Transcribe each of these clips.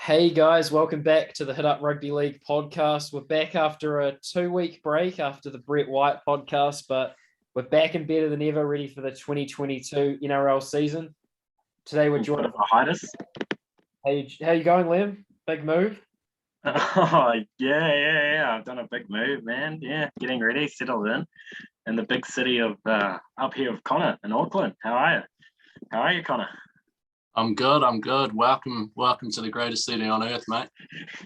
Hey guys, welcome back to the Hit Up Rugby League podcast. We're back after a 2-week break after the Brett White podcast, but we're back and better than ever, ready for the 2022 NRL season. Today we're joined. How you going, Liam? Big move? Oh, yeah. I've done a big move, man. Yeah, getting ready, settled in the big city of up here with Connor in Auckland. How are you, Connor? I'm good. Welcome to the greatest city on earth, mate.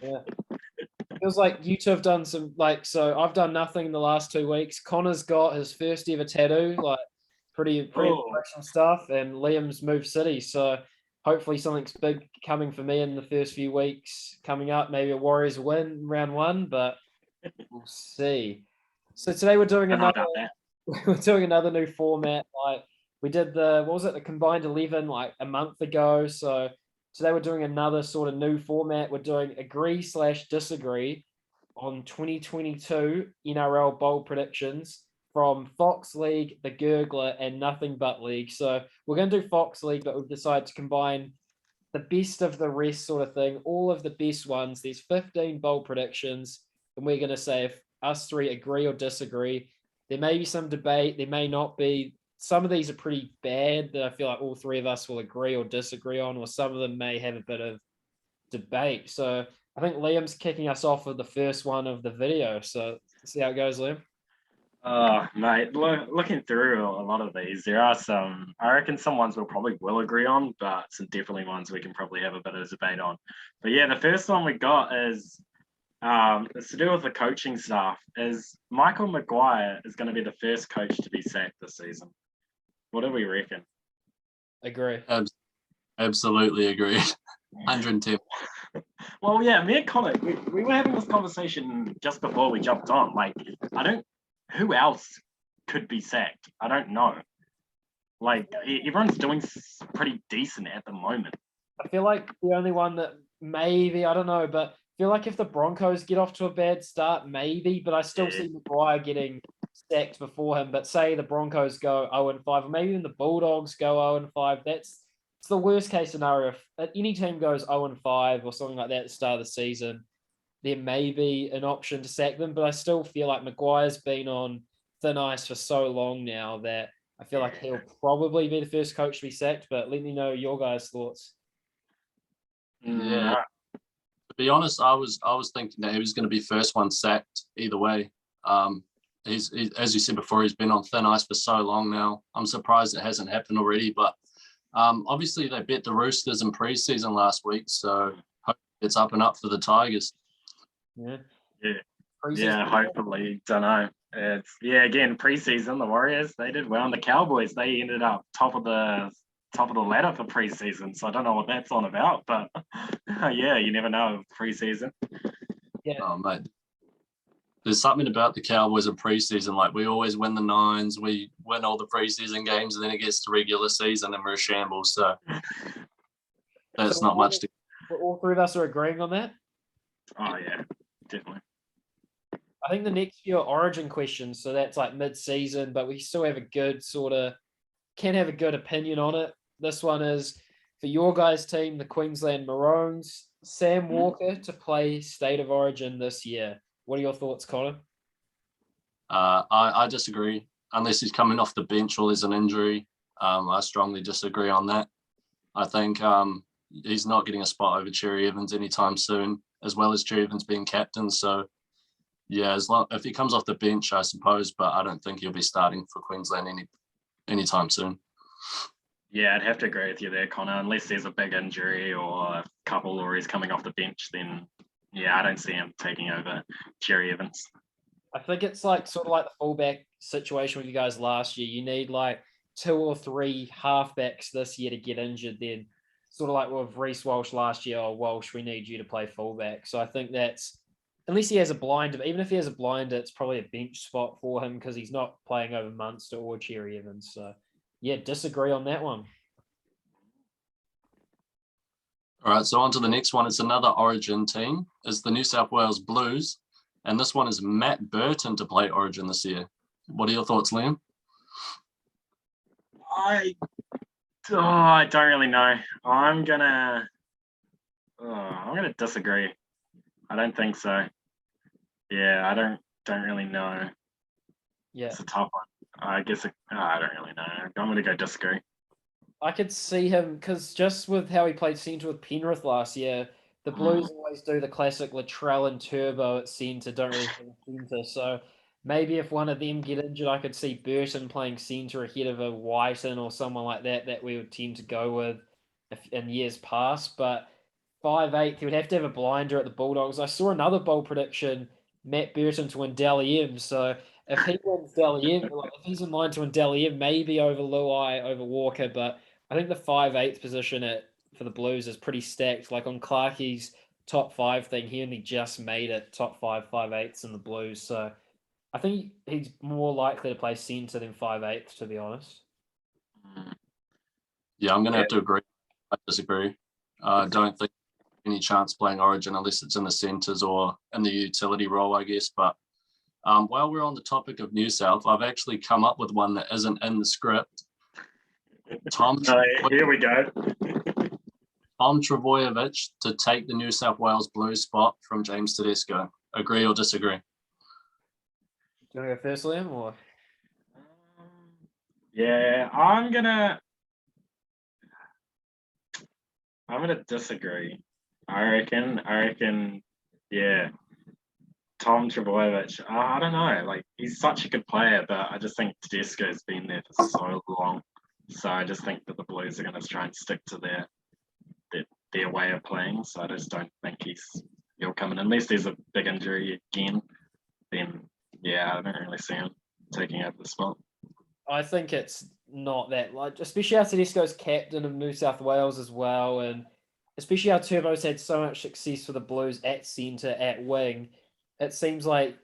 Yeah. Feels like you two have done some, so I've done nothing in the last 2 weeks. Connor's got his first ever tattoo, pretty impressive stuff, and Liam's moved city. So hopefully something's big coming for me in the first few weeks coming up. Maybe a Warriors win round one, but we'll see. So today we're doing another new format. We did the combined 11 a month ago. So today we're doing another sort of new format. We're doing agree/disagree on 2022 NRL bowl predictions from Fox League, the Gurgler and Nothing But League. So we're going to do Fox League, but we've decided to combine the best of the rest sort of thing, all of the best ones. There's 15 bowl predictions, and we're going to say if us three agree or disagree. There may be some debate. There may not be. Some of these are pretty bad that I feel like all three of us will agree or disagree on, or some of them may have a bit of debate. So I think Liam's kicking us off with the first one of the video. So see how it goes, Liam. Oh, mate, looking through a lot of these, there are some, I reckon some ones we'll probably will agree on, but some definitely ones we can probably have a bit of debate on. But yeah, the first one we got is it's to do with the coaching staff. Is Michael Maguire is going to be the first coach to be sacked this season. What do we reckon? Agree. Absolutely agree. 110. Well, yeah, me and Connor, we were having this conversation just before we jumped on. Who else could be sacked? I don't know. Everyone's doing pretty decent at the moment. I feel like the only one that maybe, I don't know, but I feel like if the Broncos get off to a bad start, maybe, but I still see Maguire getting sacked before him. But say the Broncos go 0-5, or maybe even the Bulldogs go 0-5, it's the worst case scenario. If any team goes 0-5 or something like that at the start of the season, there may be an option to sack them, but I still feel like Maguire's been on thin ice for so long now that I feel like he'll probably be the first coach to be sacked, but let me know your guys' thoughts. Yeah. To be honest, I was thinking that he was going to be first one sacked either way. He's as you said before, he's been on thin ice for so long now. I'm surprised it hasn't happened already, but obviously they bet the Roosters in pre-season last week, so hopefully it's up and up for the Tigers. Yeah, hopefully. Don't know. Again, preseason, the Warriors, they did well, and the Cowboys, they ended up top of the ladder for preseason. So I don't know what that's on about, but yeah, you never know preseason. Yeah. Oh, mate. There's something about the Cowboys in preseason. We always win the nines, we win all the preseason games, and then it gets to regular season and we're a shambles. So that's not much to. All three of us are agreeing on that? Oh yeah, definitely. I think the next few are origin questions, so that's mid-season, but we still have can have a good opinion on it. This one is for your guys' team, the Queensland Maroons, Sam Walker to play State of Origin this year. What are your thoughts, Connor? I disagree. Unless he's coming off the bench or there's an injury, I strongly disagree on that. I think he's not getting a spot over Cherry Evans anytime soon, as well as Cherry Evans being captain. So, yeah, if he comes off the bench, I suppose, but I don't think he'll be starting for Queensland anytime soon. Yeah, I'd have to agree with you there, Connor. Unless there's a big injury or a couple, or he's coming off the bench, then yeah, I don't see him taking over Cherry Evans. I think it's sort of like the fullback situation with you guys last year. You need 2 or 3 halfbacks this year to get injured. Then sort of like with Reece Walsh last year, Walsh, we need you to play fullback. So I think that's, unless he has a blinder, even if he has a blinder, it's probably a bench spot for him because he's not playing over Munster or Cherry Evans. So yeah, disagree on that one. All right, so on to the next one. It's another Origin team. It's the New South Wales Blues, and this one is Matt Burton to play Origin this year. What are your thoughts, Liam? I don't really know. I'm gonna I'm going to disagree. I don't think so. Yeah, I don't really know. Yeah, It's a tough one. I guess I don't really know. I'm going to go disagree. I could see him because just with how he played centre with Penrith last year, the Blues always do the classic Latrell and Turbo at centre, don't really have a centre. So maybe if one of them get injured, I could see Burton playing centre ahead of a Whiten or someone like that we would tend to go with in years past. But 5'8", he would have to have a blinder at the Bulldogs. I saw another bold prediction, Matt Burton to win Dally M. So if he wins Dally M, like if he's in line to win Dally M, maybe over Luai, over Walker, but I think the 5'8" position for the Blues is pretty stacked. Like on Clarkie's top 5 thing, he only just made it top 5'8" in the Blues. So I think he's more likely to play centre than 5'8", to be honest. Yeah, I'm going to have to agree. I disagree. I don't think any chance playing Origin unless it's in the centres or in the utility role, I guess. But while we're on the topic of New South, I've actually come up with one that isn't in the script. Here we go. Tom Trbojevic to take the New South Wales Blues spot from James Tedesco. Agree or disagree? Do you want to go first, Liam? Or? Yeah, I'm gonna disagree. I reckon, yeah. Tom Trbojevic, I don't know. Like, he's such a good player, but I just think Tedesco's been there for so long. So I just think that the Blues are going to try and stick to their way of playing. So I just don't think he'll come in unless there's a big injury again. Then yeah, I don't really see him taking over the spot. I think it's not that, like, especially how Tedesco's captain of New South Wales as well, and especially how Turbo's had so much success for the Blues at centre, at wing. It seems like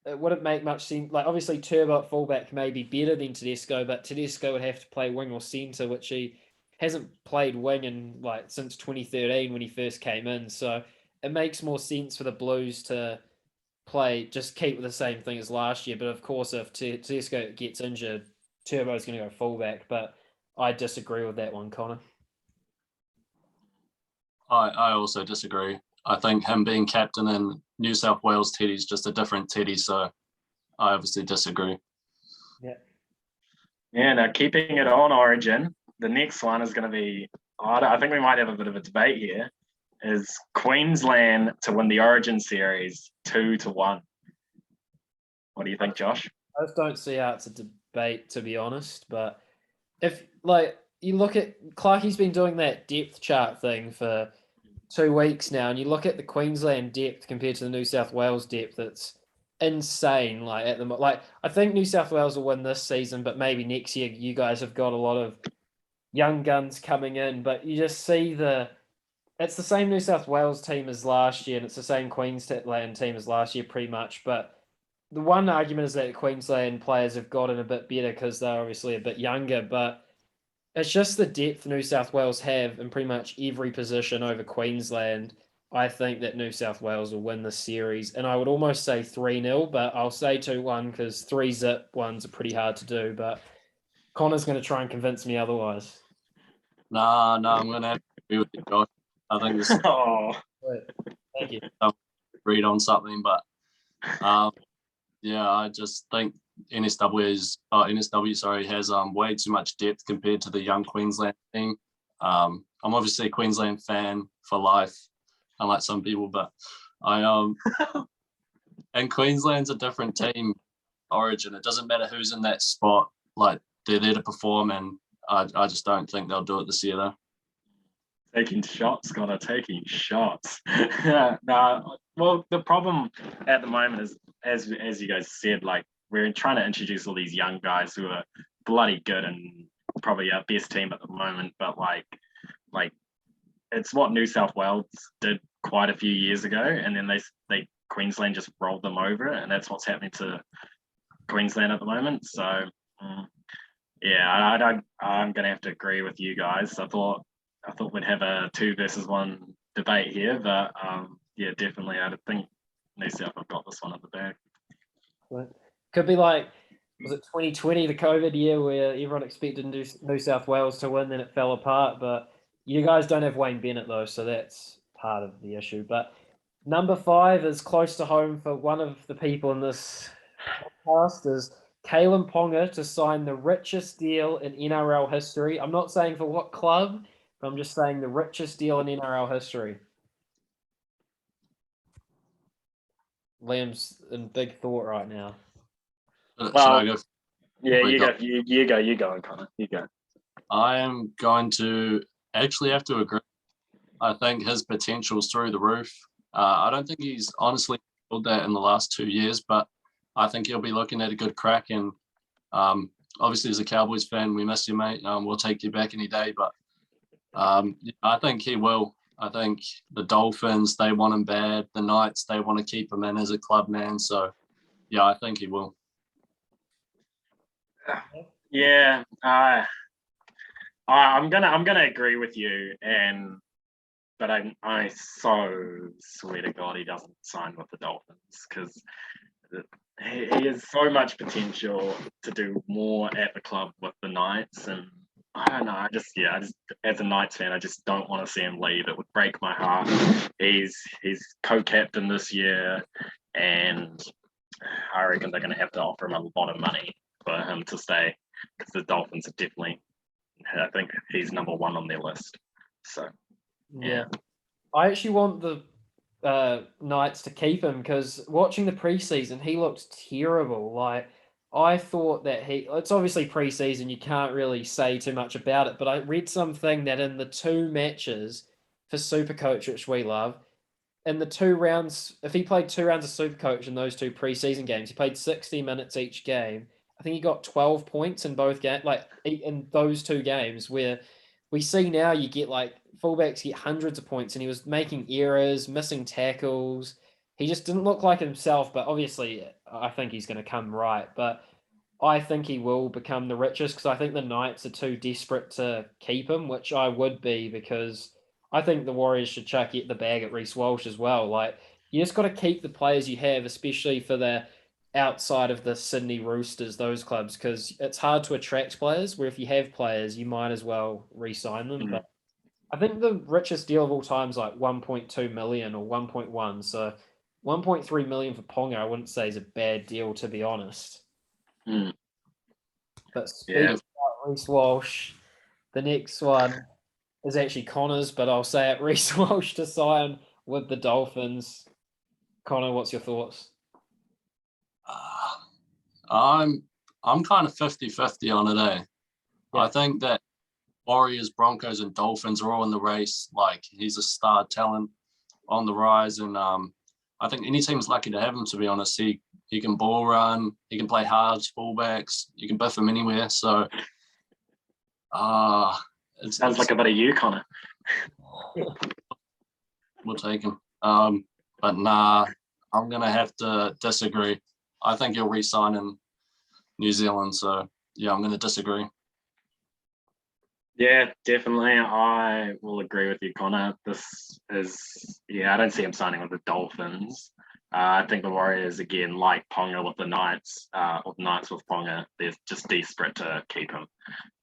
it wouldn't make much sense. Like, obviously, Turbo at fullback may be better than Tedesco, but Tedesco would have to play wing or centre, which he hasn't played wing in like since 2013 when he first came in. So it makes more sense for the Blues to just keep with the same thing as last year. But of course, if Tedesco gets injured, Turbo's going to go fullback. But I disagree with that one, Connor. I also disagree. I think him being captain in New South Wales Teddy's just a different Teddy, so I obviously disagree. Yeah. Yeah, now keeping it on Origin, the next one is going to be, I think we might have a bit of a debate here, is Queensland to win the Origin series 2-1. What do you think, Josh? I just don't see how it's a debate, to be honest. But if, like, you look at Clarkie's been doing that depth chart thing for 2 weeks now, and you look at the Queensland depth compared to the New South Wales depth, it's insane. Like I think New South Wales will win this season, but maybe next year you guys have got a lot of young guns coming in. But you just see it's the same New South Wales team as last year, and it's the same Queensland team as last year, pretty much. But the one argument is that Queensland players have gotten a bit better because they're obviously a bit younger, but it's just the depth New South Wales have in pretty much every position over Queensland. I think that New South Wales will win the series, and I would almost say 3-0, but I'll say 2-1 because 3-zip ones are pretty hard to do. But Connor's going to try and convince me otherwise. No, I'm going to have to agree with you, Josh. I think this Thank you. Agreed on something, but yeah, I just think NSW has way too much depth compared to the young Queensland team. I'm obviously a Queensland fan for life, unlike some people, but and Queensland's a different team. Origin, it doesn't matter who's in that spot. Like, they're there to perform, and I just don't think they'll do it this year, though. Taking shots, Connor, taking shots. No, well, the problem at the moment is, as you guys said, like, we're trying to introduce all these young guys who are bloody good and probably our best team at the moment, but like it's what New South Wales did quite a few years ago, and then they Queensland just rolled them over, and that's what's happening to Queensland at the moment. So yeah, I'm gonna have to agree with you guys. I thought we'd have a 2 versus 1 debate here, but yeah, definitely I think New South have got this one at the back. Could be like, was it 2020, the COVID year, where everyone expected New South Wales to win, then it fell apart. But you guys don't have Wayne Bennett though, so that's part of the issue. But number 5 is close to home for one of the people in this podcast is Kalen Ponga to sign the richest deal in NRL history. I'm not saying for what club, but I'm just saying the richest deal in NRL history. Liam's in big thought right now. Should I go? Yeah, you go, Connor. You go. I am going to actually have to agree. I think his potential is through the roof. I don't think he's honestly built that in the last 2 years, but I think he'll be looking at a good crack. And obviously, as a Cowboys fan, we miss you, mate. We'll take you back any day. But I think he will. I think the Dolphins, they want him bad. The Knights, they want to keep him in as a club man. So, yeah, I think he will. Yeah, I'm gonna agree with you, but I so swear to God he doesn't sign with the Dolphins because he has so much potential to do more at the club with the Knights, and I don't know. I just as a Knights fan, I just don't want to see him leave. It would break my heart. He's co-captain this year, and I reckon they're going to have to offer him a lot of money for him to stay because the Dolphins are definitely. I think he's number 1 on their list. So yeah. I actually want the Knights to keep him because watching the preseason, he looked terrible. Like I thought that it's obviously preseason, you can't really say too much about it, but I read something that in the 2 matches for Supercoach, which we love, in the 2 rounds, if he played 2 rounds of Supercoach in those 2 preseason games, he played 60 minutes each game. I think he got 12 points in both games, like in those 2 games where we see now you get like fullbacks get hundreds of points and he was making errors, missing tackles. He just didn't look like himself, but obviously I think he's going to come right. But I think he will become the richest because I think the Knights are too desperate to keep him, which I would be because I think the Warriors should chuck the bag at Reece Walsh as well. Like you just got to keep the players you have, especially for the outside of the Sydney Roosters, those clubs, because it's hard to attract players, where if you have players, you might as well re-sign them. But I think the richest deal of all time is like 1.2 million or 1.1. So 1.3 million for Ponga, I wouldn't say is a bad deal, to be honest. But speaking about Reece Walsh, the next one is actually Connor's, but I'll say it, Reece Walsh to sign with the Dolphins. Connor, what's your thoughts? I'm kind of 50-50 on it, eh? Yeah. I think that Warriors, Broncos, and Dolphins are all in the race. Like, he's a star talent on the rise, and I think any team's lucky to have him, to be honest. He can ball run, he can play halves, fullbacks, you can biff him anywhere. So, it sounds like a bit of you, Connor. We'll take him. But nah, I'm going to have to disagree. I think he'll re-sign in New Zealand. So, yeah, I'm going to disagree. Yeah, definitely. I will agree with you, Connor. This is, I don't see him signing with the Dolphins. I think the Warriors, again, like Ponga with the Knights, or the Knights with Ponga, they're just desperate to keep him.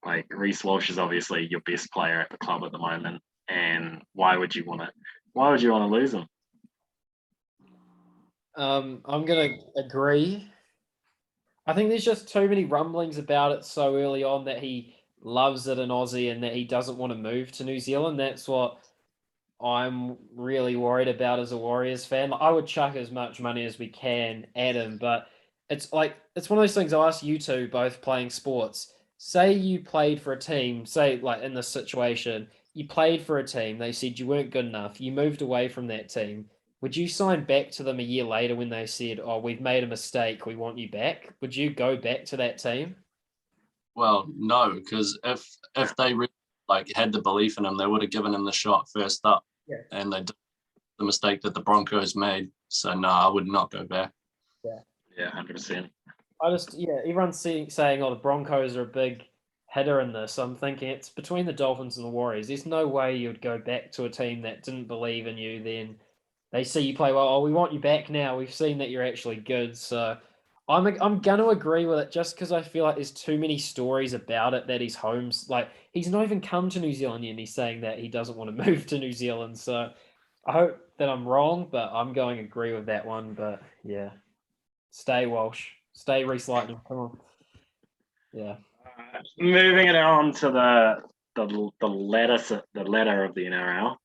Like, Reece Walsh is obviously your best player at the club at the moment. And why would you want to lose him? I'm going to agree. I think there's just too many rumblings about it so early on that he loves it in Aussie and that he doesn't want to move to New Zealand. That's what I'm really worried about as a Warriors fan. I would chuck as much money as we can at him, but it's one of those things I ask you two, both playing sports. Say you played for a team, say like in this situation, you played for a team, they said you weren't good enough, you moved away from that team. Would you sign back to them a year later when they said, "Oh, we've made a mistake, we want you back"? Would you go back to that team? Well, no, because if they really, had the belief in him, they would have given him the shot first up, and they did the mistake that the Broncos made. So no, I would not go back. Yeah, 100%. Everyone's saying, "Oh, the Broncos are a big hitter in this." I'm thinking it's between the Dolphins and the Warriors. There's no way you'd go back to a team that didn't believe in you. Then they see you play well. Oh, we want you back now. We've seen that you're actually good. So I'm going to agree with it just because I feel like there's too many stories about it that he's homes. Like, he's not even come to New Zealand yet and he's saying that he doesn't want to move to New Zealand. So I hope that I'm wrong, but I'm going to agree with that one. But yeah, stay Walsh, stay Reece Lightning. Come on. Yeah. Moving it on to the ladder of the NRL.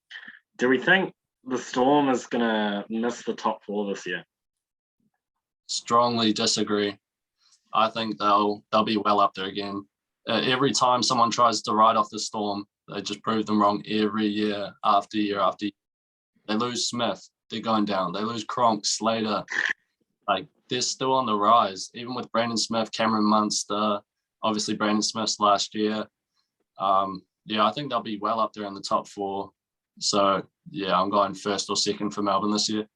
Do we think the Storm is gonna miss the top 4 this year? Strongly disagree. I think they'll be well up there again. Every time someone tries to ride off the Storm, they just prove them wrong every year after year after year. They lose Smith, they're going down. They lose Cronk, Slater. Like, they're still on the rise. Even with Brandon Smith, Cameron Munster, obviously Brandon Smith's last year. Yeah, I think they'll be well up there in the top 4. So, yeah, I'm going first or second for Melbourne this year.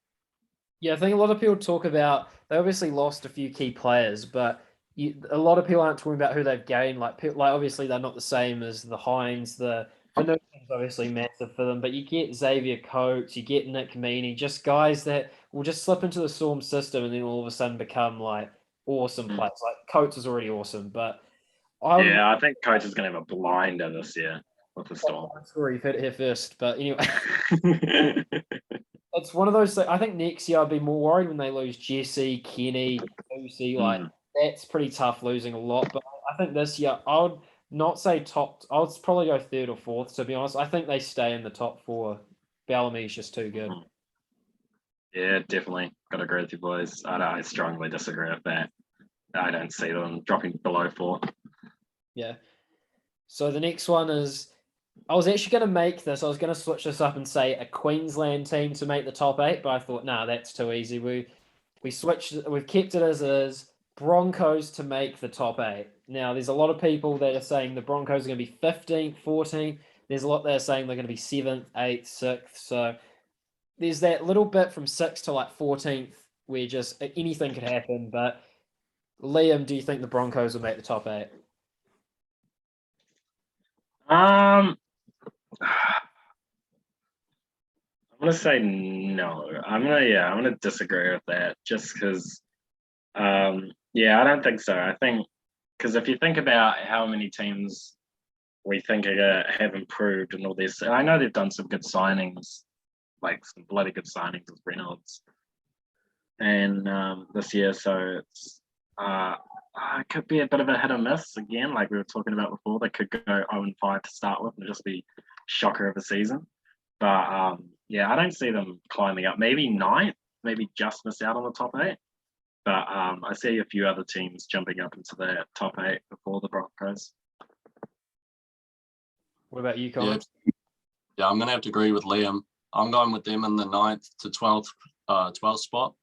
Yeah, I think a lot of people talk about they obviously lost a few key players, but a lot of people aren't talking about who they've gained. Like obviously they're not the same as the Hines. The Finucane's obviously massive for them, but you get Xavier Coates, you get Nick Meaney, just guys that will just slip into the Storm system and then all of a sudden become like awesome players. Like Coates is already awesome, but I think Coates is going to have a blinder this year with the Storm. Sorry, you've heard it here first, but anyway. It's one of those things. I think next year I'd be more worried when they lose Jesse, Kenny, Lucy. Like that's pretty tough losing a lot. But I think this year I would not say top. I would probably go third or fourth. To be honest, I think they stay in the top 4. Bellamy's just too good. Yeah, definitely. Got to agree with you boys. I strongly disagree with that. I don't see them dropping below 4. Yeah. So the next one is. I was actually going to make this. I was going to switch this up and say a Queensland team to make the top 8, but I thought, nah, that's too easy. We switched. We've kept it as is. Broncos to make the top 8. Now, there's a lot of people that are saying the Broncos are going to be 15th, 14th. There's a lot that are saying they're going to be 7th, 8th, 6th. So there's that little bit from 6th to like 14th where just anything could happen. But Liam, do you think the Broncos will make the top 8? I'm gonna say no. I'm gonna disagree with that just because. I don't think so. I think because if you think about how many teams we think have improved and all this, I know they've done some good signings, like some bloody good signings with Reynolds, and this year, so it's it could be a bit of a hit or miss again, like we were talking about before. They could go 0-5 to start with and just be shocker of a season. But I don't see them climbing up. Maybe 9th, maybe just miss out on the top 8. But I see a few other teams jumping up into the top 8 before the Broncos. What about you, Colin? Yeah, I'm going to have to agree with Liam. I'm going with them in the 9th to 12th spot.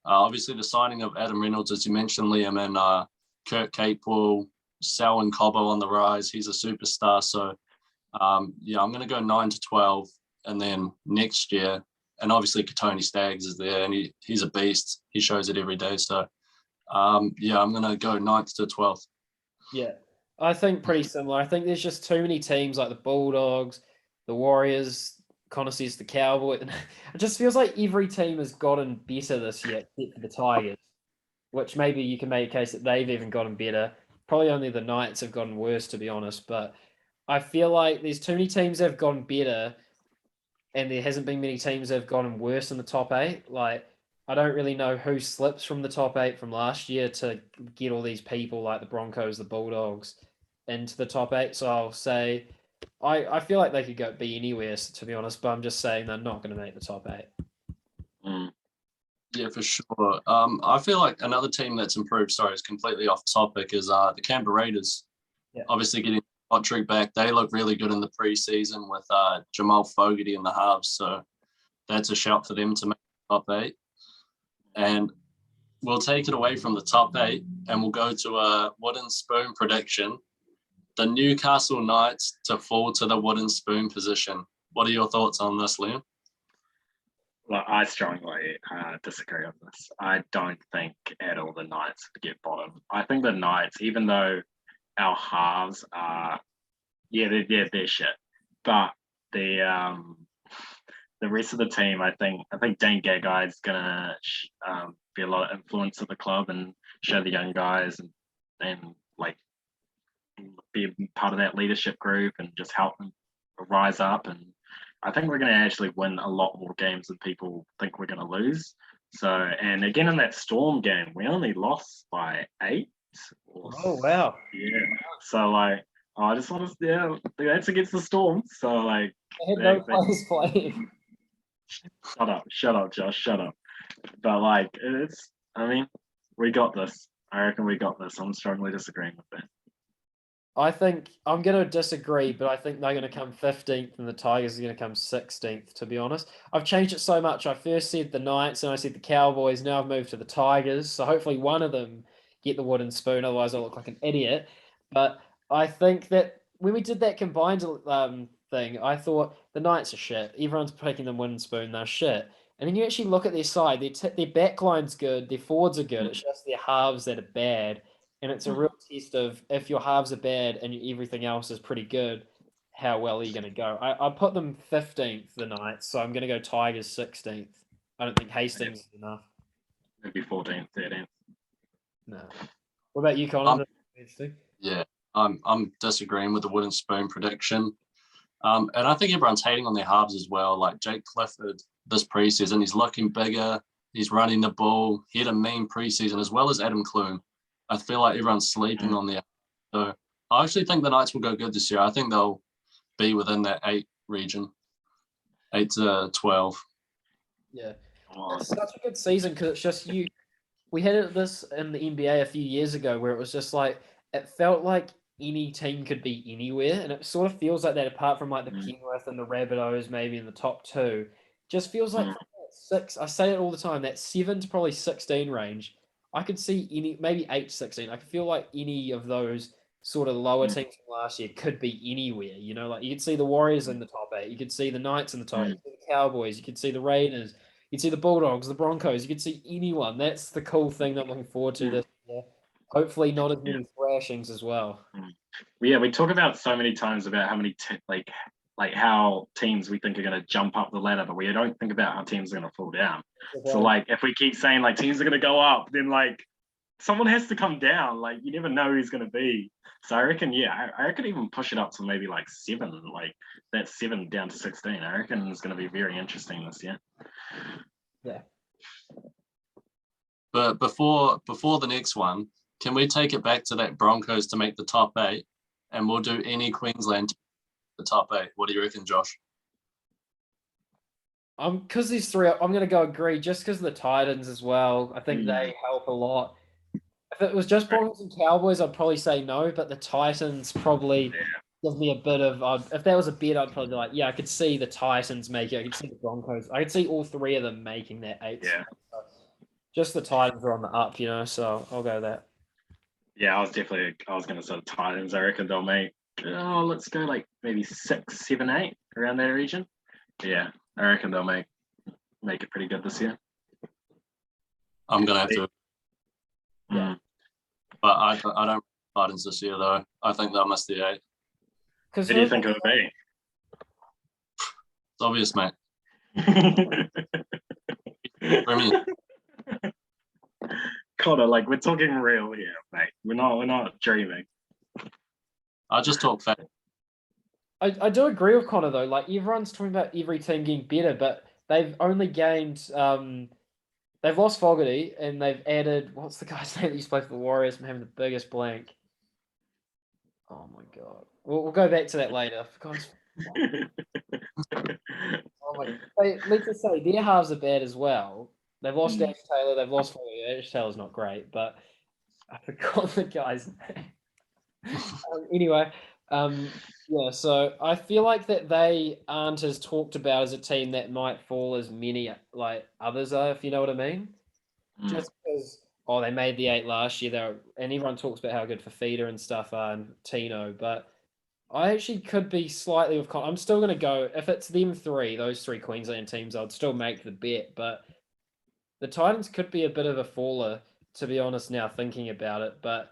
Obviously, the signing of Adam Reynolds, as you mentioned, Liam, and Kurt Capewell, Sal and Cobbo on the rise. He's a superstar. So, I'm going to go 9 to 12. And then next year, and obviously Katoni Staggs is there, and he's a beast. He shows it every day. So, I'm going to go 9th to 12th. Yeah, I think pretty similar. I think there's just too many teams like the Bulldogs, the Warriors, Connor says the Cowboys. It just feels like every team has gotten better this year, except for the Tigers, which maybe you can make a case that they've even gotten better. Probably only the Knights have gotten worse, to be honest. But I feel like there's too many teams that have gotten better, and there hasn't been many teams that have gotten worse in the top 8. Like, I don't really know who slips from the top 8 from last year to get all these people like the Broncos, the Bulldogs into the top 8. So I'll say I feel like they could be anywhere, to be honest, but I'm just saying they're not going to make the top 8. Yeah, for sure. I feel like another team that's improved, it's completely off topic, is the Canberra Raiders. Yeah. Obviously getting Patrick back. They look really good in the preseason with Jamal Fogarty in the halves. So that's a shout for them to make the top 8. And we'll take it away from the top 8 and we'll go to a wooden spoon prediction. The Newcastle Knights to fall to the wooden spoon position. What are your thoughts on this, Liam? Well, I strongly disagree on this. I don't think at all the Knights would get bottom. I think the Knights, even though our halves are, they're shit, but the rest of the team, I think Dane Gagai is gonna be a lot of influence at the club and show the young guys and like be part of that leadership group and just help them rise up and I think we're going to actually win a lot more games than people think we're going to lose. So, and again in that Storm game, we only lost by 8. Oh wow! Yeah. So like, I just want to, yeah, that's against the Storm. So like, I had no players playing. shut up, Josh, shut up. But like, I mean, we got this. I reckon we got this. I'm strongly disagreeing with that. I think I'm going to disagree, but I think they're going to come 15th and the Tigers are going to come 16th, to be honest. I've changed it so much. I first said the Knights and I said the Cowboys. Now I've moved to the Tigers. So hopefully one of them get the wooden spoon. Otherwise, I'll look like an idiot. But I think that when we did that combined thing, I thought the Knights are shit. Everyone's picking them wooden spoon. They're shit. And then you actually look at their side. Their backline's good. Their forwards are good. It's just their halves that are bad. And it's a real test of if your halves are bad and everything else is pretty good, how well are you going to go? I put them 15th the Knights, so I'm going to go Tigers 16th. I don't think Hastings is enough. Maybe 14th, 13th. No. What about you, Connor? Yeah, I'm disagreeing with the wooden spoon prediction. And I think everyone's hating on their halves as well. Like Jake Clifford this preseason, he's looking bigger. He's running the ball. He had a mean preseason as well as Adam Clune. I feel like everyone's sleeping on there. So I actually think the Knights will go good this year. I think they'll be within that 8 region, 8 to 12. Yeah. It's such a good season because it's just you. We had this in the NBA a few years ago where it was just like, it felt like any team could be anywhere. And it sort of feels like that apart from like the Penrith and the Rabbitohs, maybe in the top 2. Just feels like from that 6, I say it all the time, that 7 to probably 16 range. I could see maybe 8 to 16. I could feel like any of those sort of lower teams from last year could be anywhere. You know, like you could see the Warriors in the top 8. You could see the Knights in the top 8. You could see the Cowboys. You could see the Raiders. You could see the Bulldogs, the Broncos. You could see anyone. That's the cool thing that I'm looking forward to this year. Hopefully not as many thrashings as well. Yeah, we talk about so many times about how many like how teams we think are going to jump up the ladder, but we don't think about how teams are going to fall down. Okay. So like if we keep saying like teams are going to go up, then like someone has to come down. Like you never know who's going to be. So I reckon, I reckon even push it up to maybe like 7, like that's 7 down to 16. I reckon it's going to be very interesting this year. Yeah. But before the next one, can we take it back to that Broncos to make the top 8, and we'll do any Queensland the top 8? What do you reckon, Josh? Because these 3, I'm going to go agree. Just because of the Titans as well, I think they help a lot. If it was just Broncos and Cowboys, I'd probably say no. But the Titans probably give me a bit of. If that was a bet, I'd probably be like, yeah, I could see the Titans make it. I could see the Broncos. I could see all 3 of them making that 8. Yeah. Just the Titans are on the up, so I'll go that. Yeah, I was going to say the Titans. I reckon they'll make, let's go like maybe 6, 7, 8 around that region. Yeah, I reckon they'll make it pretty good this year. I'm going to have to. Yeah. But I don't Titans this year, though. I think they'll miss the 8. Who do you think it'll be? It's obvious, mate. Connor, like we're talking real here, mate. We're not dreaming. I just talk fact. I do agree with Connor though. Like everyone's talking about every team getting better, but they've only gained. They've lost Fogarty and they've added. What's the guy's name that used to play for the Warriors? I'm having the biggest blank. Oh my god. We'll go back to that later. Oh my. Let's just say their halves are bad as well. They've lost Ash Taylor. They've lost Fogarty. Ash Taylor's not great, but I forgot the guy's name. Anyway. Yeah, so I feel like that they aren't as talked about as a team that might fall as many like others are, if you know what I mean. Just because they made the 8 last year, and everyone talks about how good Fafita and stuff are and Tino, but I actually could be slightly with. I'm still going to go if it's them 3, those 3 Queensland teams. I'd still make the bet, but the Titans could be a bit of a faller, to be honest. Now thinking about it, but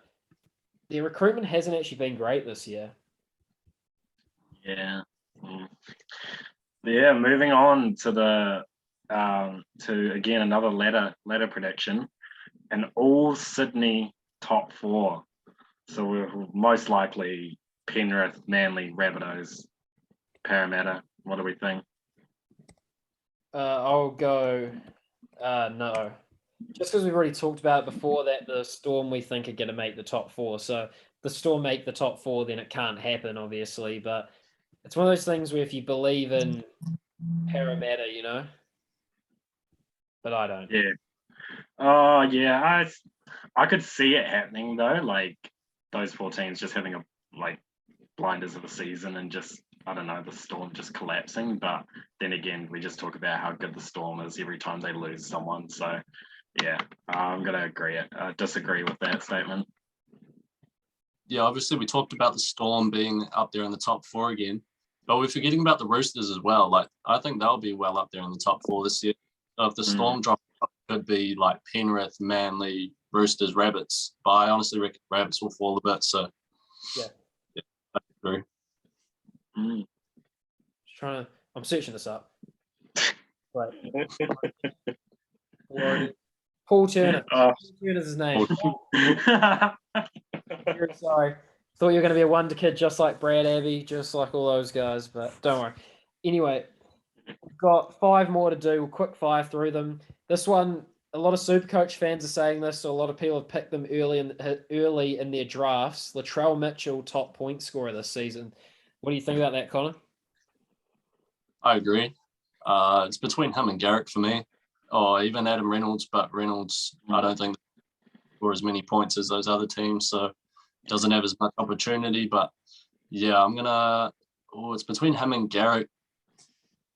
their recruitment hasn't actually been great this year. Yeah. Yeah, moving on to the to again another ladder prediction. An all Sydney top 4. So we're most likely Penrith, Manly, Rabbitohs, Parramatta. What do we think? I'll go. No, just because we've already talked about it before that the Storm we think are going to make the top four. So if the Storm make the top four, then it can't happen, obviously. But it's one of those things where if you believe in Parramatta, but I don't. Yeah. Oh yeah, I could see it happening though. Like those 4 teams just having a like blinders of a season and just I don't know the Storm just collapsing. But then again, we just talk about how good the Storm is every time they lose someone. So yeah, I'm gonna disagree with that statement. Yeah, obviously we talked about the Storm being up there in the top 4 again, but we're forgetting about the Roosters as well. Like I think they'll be well up there in the top 4 this year. So if the Storm drop, it could be like Penrith, Manly, Roosters, Rabbits. But I honestly reckon Rabbits will fall a bit. So Yeah, I agree. I'm searching this up. Right. Paul Turner. Paul Turner's his name. Sorry. Thought you were going to be a wonder kid just like Brad Abbey, just like all those guys, but don't worry. Anyway, we've got 5 more to do. We'll quick fire through them. This one, a lot of Supercoach fans are saying this, so a lot of people have picked them early in their drafts. Latrell Mitchell, top point scorer this season. What do you think about that, Connor? I agree. It's between him and Garrick for me, or even Adam Reynolds, but Reynolds, I don't think score as many points as those other teams, so doesn't have as much opportunity. But yeah, it's between him and Garrick.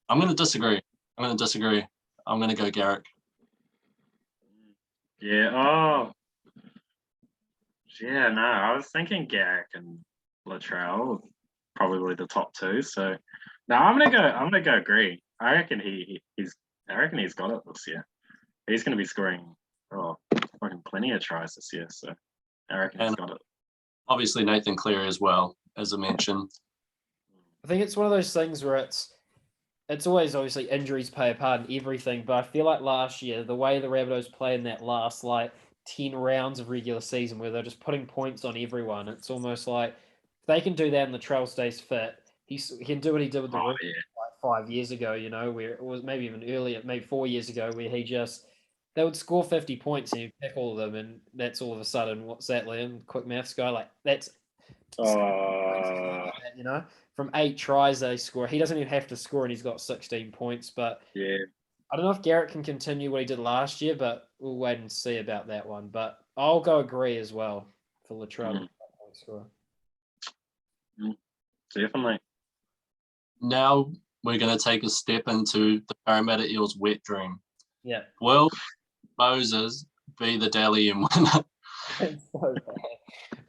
I'm gonna disagree. I'm gonna go Garrick. Yeah. Oh. Yeah. No, I was thinking Garrick and Latrell, probably the top 2. So no, I'm gonna go agree. I reckon he's got it this year. He's gonna be scoring fucking plenty of tries this year. So I reckon he's got it. Obviously Nathan Cleary as well, as I mentioned. I think it's one of those things where it's always obviously injuries play a part in everything, but I feel like last year, the way the Rabbitohs play in that last 10 rounds of regular season where they're just putting points on everyone, it's almost like if they can do that and Latrell stays fit, he can do what he did with the Roosters like 5 years ago, where it was maybe even earlier, maybe 4 years ago, where they would score 50 points and he'd pick all of them, and that's all of a sudden, what's that, Liam? Quick maths guy? Like, that's from 8 tries they score. He doesn't even have to score, and he's got 16 points. But yeah, I don't know if Garrett can continue what he did last year, but we'll wait and see about that one. But I'll go agree as well for Latrell point scorer. Definitely. Now we're going to take a step into the Parramatta Eels wet dream. Yeah. Will Moses be the Dally M winner? It's so bad.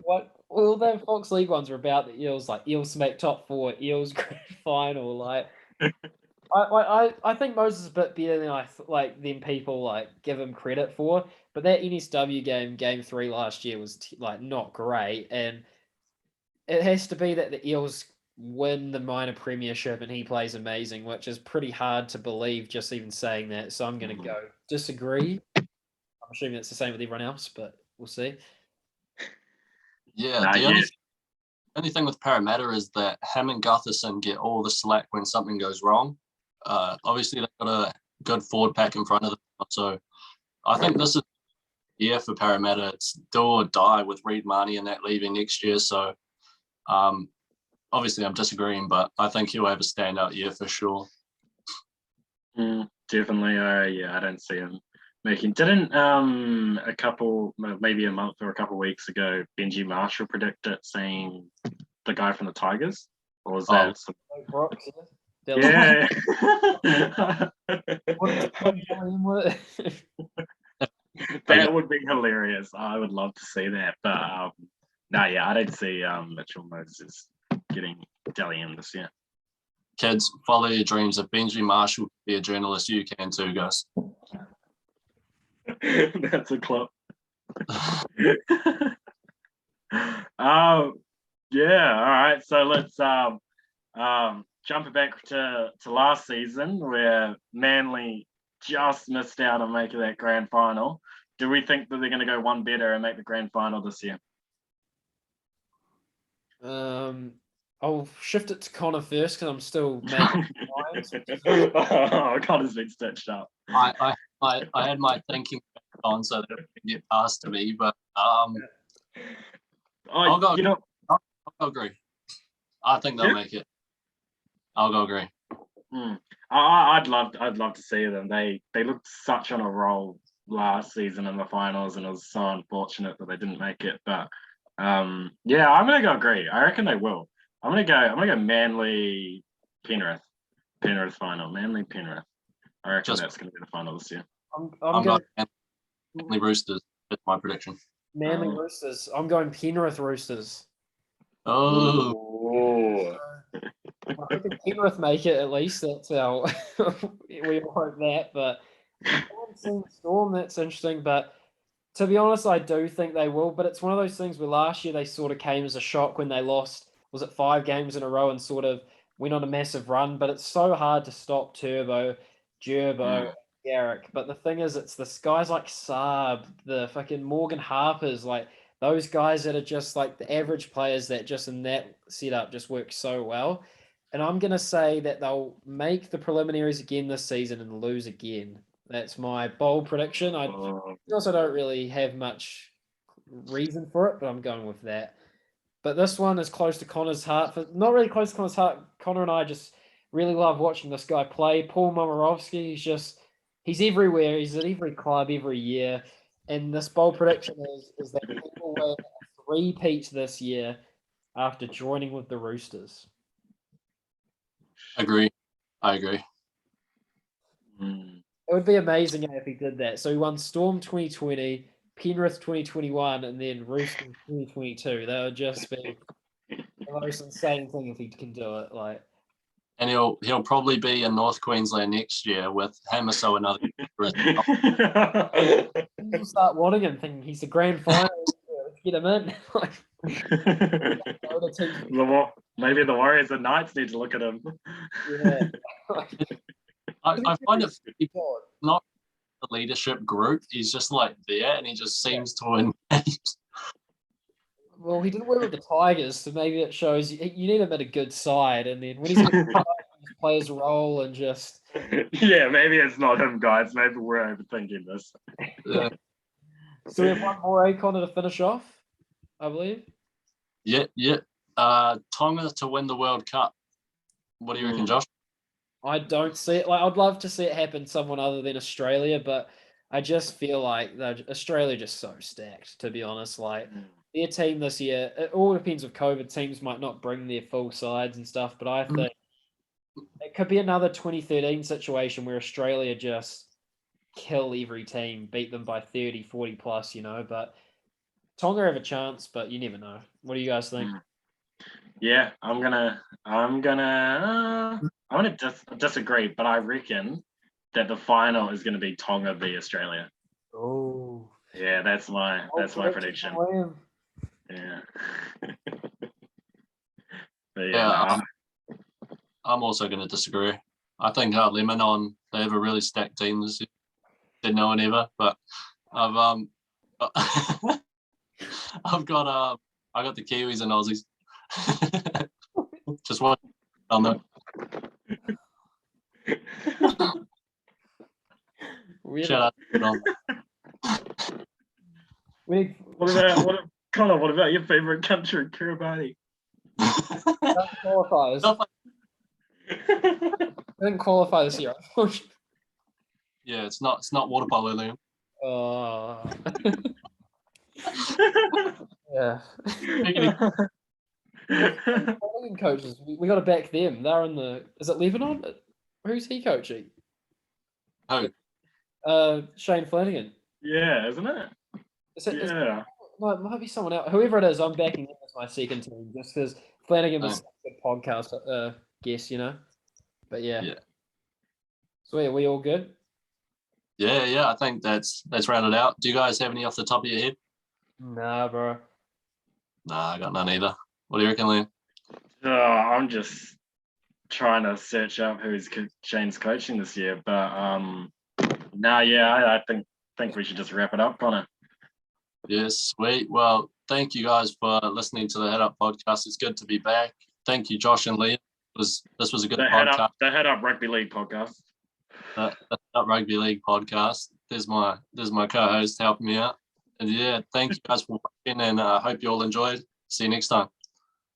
What all the Fox League ones are about the Eels, like Eels smack top 4, Eels grand final. Like, I think Moses is a bit better than than people give him credit for. But that NSW game 3 last year was not great, and it has to be that the Eels win the minor premiership and he plays amazing, which is pretty hard to believe just even saying that. So I'm going to go disagree. I'm assuming it's the same with everyone else, but we'll see. Yeah, the only thing with Parramatta is that him and Gutherson get all the slack when something goes wrong. Obviously, they've got a good forward pack in front of them. So I think this is the year for Parramatta. It's do or die with Reid Marnie and that leaving next year. So obviously, I'm disagreeing, but I think he'll have a standout year for sure. Definitely. I don't see him making. Didn't maybe a month or a couple of weeks ago, Benji Marshall predict it, saying the guy from the Tigers, or was that? Brooks, yeah. That would be hilarious. I would love to see that, but I don't see Mitchell Moses getting Dally M this year. Kids, follow your dreams. If Benji Marshall can be a journalist, you can too, guys. That's a clip. Yeah, all right. So let's jump it back to last season where Manly just missed out on making that grand final. Do we think that they're going to go one better and make the grand final this year? I'll shift it to Connor first because I'm still making lines. Oh, Connor's been stitched up. I had my thinking on so that it would get past to me, but I'll go. You know, I'll agree. I think they'll Yeah. make it. I'll go agree. I'd love to see them. They looked such on a roll last season in the finals, and it was so unfortunate that they didn't make it. But yeah, I'm gonna go agree. I reckon they will. I'm gonna go Manly Penrith final. Manly Penrith. I reckon that's gonna be the final this year. I'm going Manly Roosters. That's my prediction. Manly Roosters. I'm going Penrith Roosters. Oh. I think Penrith make it at least. That's our. We all hope that, but Storm. That's interesting. But to be honest, I do think they will. But it's one of those things where last year they sort of came as a shock when they lost. Was it 5 games in a row and sort of went on a massive run? But it's so hard to stop Turbo, Gerbo, Garrick. But the thing is, it's this guys like Saab, the fucking Morgan Harpers, like those guys that are just like the average players that just in that setup just work so well. And I'm going to say that they'll make the preliminaries again this season and lose again. That's my bold prediction. I also don't really have much reason for it, but I'm going with that. But this one is close to Connor's heart. Not really close to Connor's heart. Connor and I just really love watching this guy play. Paul Momirovski, he's everywhere. He's at every club every year. And this bold prediction is that people will repeat this year after joining with the Roosters. Agree. I agree. It would be amazing if he did that. So he won Storm 2020, Penrith 2021, and then Roosters 2022. That would just be the most insane thing if he can do it. Like, and he'll probably be in North Queensland next year with Hamiso and other. People start wanting him, thinking he's the grand final. Let's get him in. Maybe the Warriors and Knights need to look at him. Yeah. I find it not the leadership group. He's just like there, and he just seems to win games. Well, he didn't work with the Tigers, so maybe it shows you need him at a good side, and then when he's in a good side, he plays a role and just. Yeah, maybe it's not him, guys. Maybe we're overthinking this. Yeah. So we have one more Connor to finish off, I believe. Yeah. Tonga to win the World Cup. What do you reckon, Josh? I don't see it. Like, I'd love to see it happen someone other than Australia, but I just feel like Australia just so stacked, to be honest. Like, their team this year, it all depends with COVID. Teams might not bring their full sides and stuff, but I think it could be another 2013 situation where Australia just kill every team, beat them by 30, 40 plus, but Tonga have a chance, but you never know. What do you guys think? Yeah, I'm gonna disagree, but I reckon that the final is gonna be Tonga v Australia. Oh, yeah, that's my prediction. Yeah. I'm also going to disagree. I think Lebanon, they have a really stacked team this year. Didn't know it ever, but I got the Kiwis and Aussies. Just one on them. Shout out. What about your favorite country, Kiribati? Qualifiers. Didn't qualify this year. Yeah, it's not water polo, Liam. Yeah. Coaches, we got to back them. They're in the. Is it Lebanon? Who's he coaching? Who? Shane Flanagan. Yeah, isn't it? It might be someone else. Whoever it is, I'm backing him as my second team just because Flanagan was a good podcast guest, But yeah. So are we all good? Yeah. I think that's rounded out. Do you guys have any off the top of your head? Nah, bro. Nah, I got none either. What do you reckon, Liam? I'm just trying to search up who's Shane's coaching this year, but I think we should just wrap it up, Connor. Yes, sweet. Well, thank you guys for listening to the Head Up podcast. It's good to be back. thank you, Josh and Liam. This was a good The podcast. Head Up Rugby League podcast. The Rugby League podcast. There's my co-host helping me out. And yeah, thank you guys for watching, and I hope you all enjoyed. See you next time.